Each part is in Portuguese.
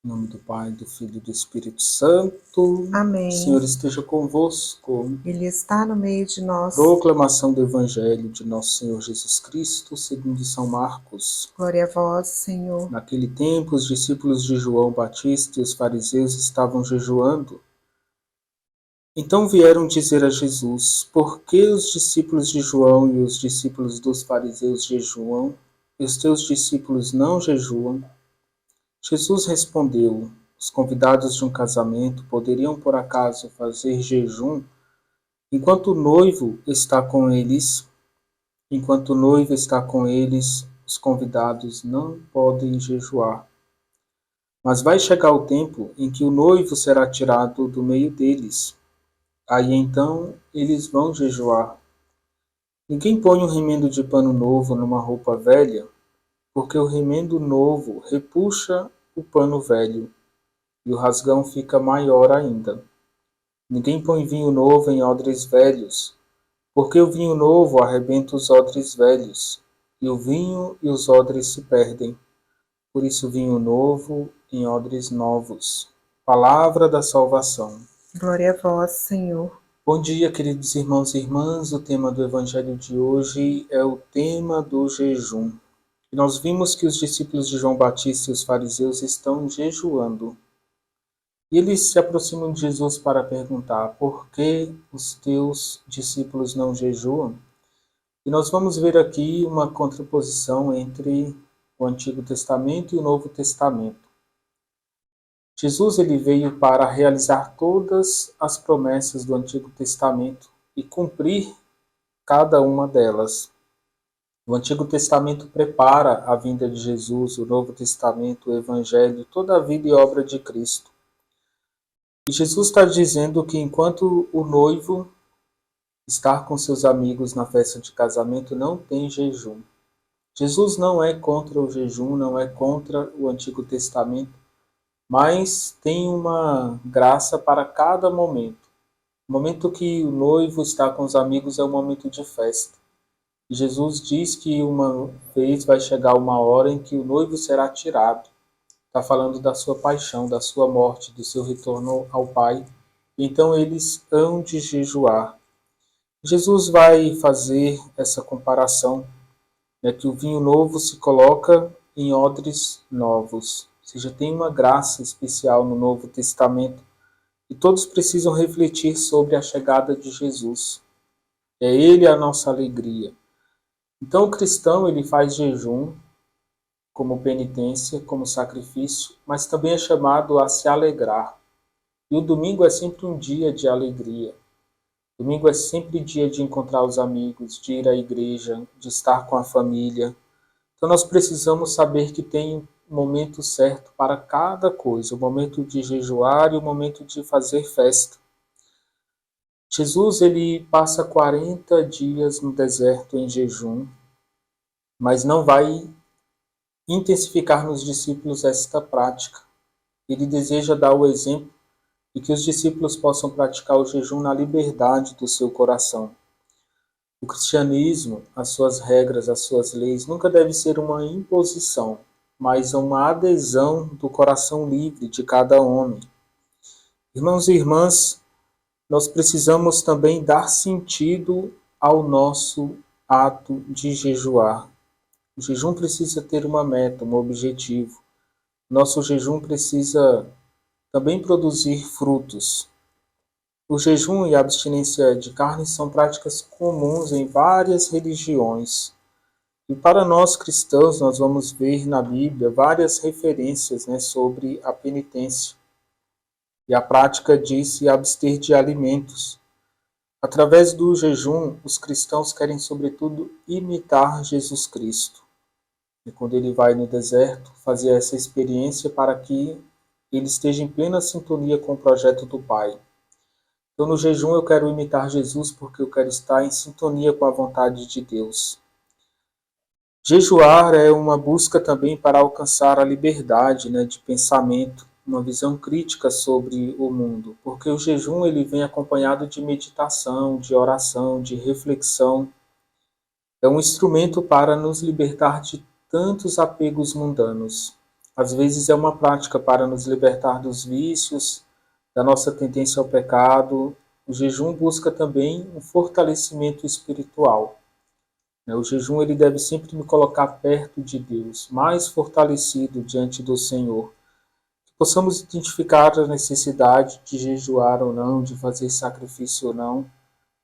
Em nome do Pai, do Filho e do Espírito Santo. Amém. O Senhor esteja convosco. Ele está no meio de nós. Proclamação do Evangelho de Nosso Senhor Jesus Cristo, segundo São Marcos. Glória a vós, Senhor. Naquele tempo, os discípulos de João Batista e os fariseus estavam jejuando. Então vieram dizer a Jesus: por que os discípulos de João e os discípulos dos fariseus jejuam, e os teus discípulos não jejuam? Jesus respondeu: os convidados de um casamento poderiam por acaso fazer jejum enquanto o noivo está com eles? Enquanto o noivo está com eles, os convidados não podem jejuar. Mas vai chegar o tempo em que o noivo será tirado do meio deles. Aí então eles vão jejuar. Ninguém põe um remendo de pano novo numa roupa velha, porque o remendo novo repuxa o pano velho, e o rasgão fica maior ainda. Ninguém põe vinho novo em odres velhos, porque o vinho novo arrebenta os odres velhos, e o vinho e os odres se perdem. Por isso, vinho novo em odres novos. Palavra da salvação. Glória a vós, Senhor. Bom dia, queridos irmãos e irmãs. O tema do Evangelho de hoje é o tema do jejum. E nós vimos que os discípulos de João Batista e os fariseus estão jejuando. E eles se aproximam de Jesus para perguntar: por que os teus discípulos não jejuam? E nós vamos ver aqui uma contraposição entre o Antigo Testamento e o Novo Testamento. Jesus ele veio para realizar todas as promessas do Antigo Testamento e cumprir cada uma delas. O Antigo Testamento prepara a vinda de Jesus, o Novo Testamento, o Evangelho, toda a vida e obra de Cristo. E Jesus está dizendo que enquanto o noivo está com seus amigos na festa de casamento, não tem jejum. Jesus não é contra o jejum, não é contra o Antigo Testamento, mas tem uma graça para cada momento. O momento que o noivo está com os amigos é um momento de festa. E Jesus diz que uma vez vai chegar uma hora em que o noivo será tirado. Está falando da sua paixão, da sua morte, do seu retorno ao Pai. Então eles hão de jejuar. Jesus vai fazer essa comparação, né, que o vinho novo se coloca em odres novos. Ou seja, tem uma graça especial no Novo Testamento e todos precisam refletir sobre a chegada de Jesus. É Ele a nossa alegria. Então o cristão ele faz jejum como penitência, como sacrifício, mas também é chamado a se alegrar. E o domingo é sempre um dia de alegria. Domingo é sempre dia de encontrar os amigos, de ir à igreja, de estar com a família. Então nós precisamos saber que tem um momento certo para cada coisa, o momento de jejuar e o momento de fazer festa. Jesus ele passa 40 dias no deserto em jejum, mas não vai intensificar nos discípulos esta prática. Ele deseja dar o exemplo de que os discípulos possam praticar o jejum na liberdade do seu coração. O cristianismo, as suas regras, as suas leis, nunca deve ser uma imposição, mas uma adesão do coração livre de cada homem. Irmãos e irmãs, nós precisamos também dar sentido ao nosso ato de jejuar. O jejum precisa ter uma meta, um objetivo. Nosso jejum precisa também produzir frutos. O jejum e a abstinência de carne são práticas comuns em várias religiões. E para nós cristãos, nós vamos ver na Bíblia várias referências, né, sobre a penitência e a prática de se abster de alimentos. Através do jejum, os cristãos querem, sobretudo, imitar Jesus Cristo. E quando ele vai no deserto, fazer essa experiência para que ele esteja em plena sintonia com o projeto do Pai. Então, no jejum, eu quero imitar Jesus porque eu quero estar em sintonia com a vontade de Deus. Jejuar é uma busca também para alcançar a liberdade, né, de pensamento, uma visão crítica sobre o mundo, porque o jejum ele vem acompanhado de meditação, de oração, de reflexão. É um instrumento para nos libertar de tantos apegos mundanos. Às vezes é uma prática para nos libertar dos vícios, da nossa tendência ao pecado. O jejum busca também um fortalecimento espiritual. O jejum ele deve sempre me colocar perto de Deus, mais fortalecido diante do Senhor. Que possamos identificar a necessidade de jejuar ou não, de fazer sacrifício ou não,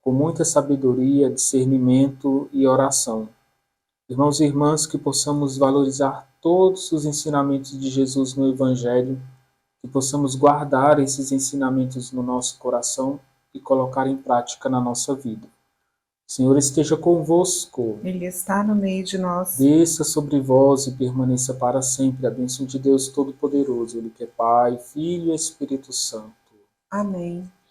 com muita sabedoria, discernimento e oração. Irmãos e irmãs, que possamos valorizar todos os ensinamentos de Jesus no Evangelho, que possamos guardar esses ensinamentos no nosso coração e colocar em prática na nossa vida. O Senhor esteja convosco. Ele está no meio de nós. Desça sobre vós e permaneça para sempre a bênção de Deus Todo-Poderoso, Ele que é Pai, Filho e Espírito Santo. Amém.